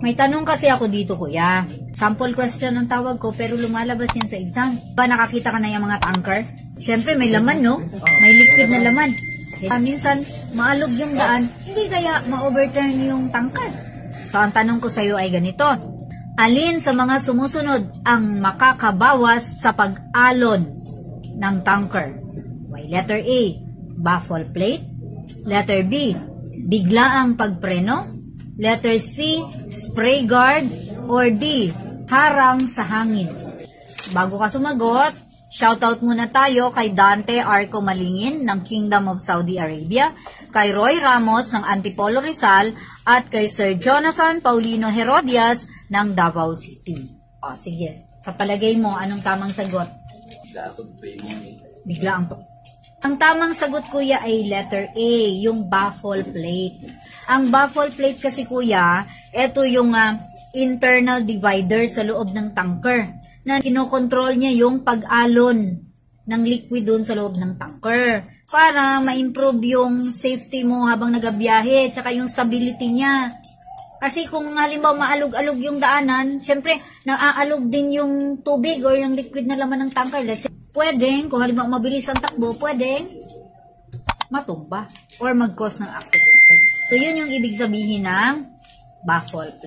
May tanong kasi ako dito, kuya. Sample question ang tawag ko, pero lumalabas yan sa exam. Ba nakakita ka na yung mga tanker? Siyempre, may laman, no? May liquid na laman. Minsan, maalog yung daan, hindi kaya ma-overturn yung tanker. So, ang tanong ko sa'yo ay ganito. Alin sa mga sumusunod ang makakabawas sa pag-alon ng tanker? Letter A, baffle plate. Letter B, biglaang pagpreno. Letter C, spray guard. Or D, harang sa hangin. Bago ka sumagot, shoutout muna tayo kay Dante Arco Malingin ng Kingdom of Saudi Arabia, kay Roy Ramos ng Antipolo Rizal, at kay Sir Jonathan Paulino Herodias ng Davao City. O, sige. Sa palagay mo, anong tamang sagot? Biglaang pagpreno. Ang tamang sagot, kuya, ay letter A, yung baffle plate. Ang baffle plate kasi, kuya, ito yung internal divider sa loob ng tanker na kinokontrol niya yung pag-alon ng liquid dun sa loob ng tanker para ma-improve yung safety mo habang nagabiyahe tsaka yung stability niya. Kasi kung halimbawa maalog-alog yung daanan, syempre naaalog din yung tubig or yung liquid na laman ng tanker. Let's say, pwedeng, kung halimbawa mabilis ang takbo, pwedeng matumba or mag-cause ng accident. So, yun yung ibig sabihin ng baffle plate.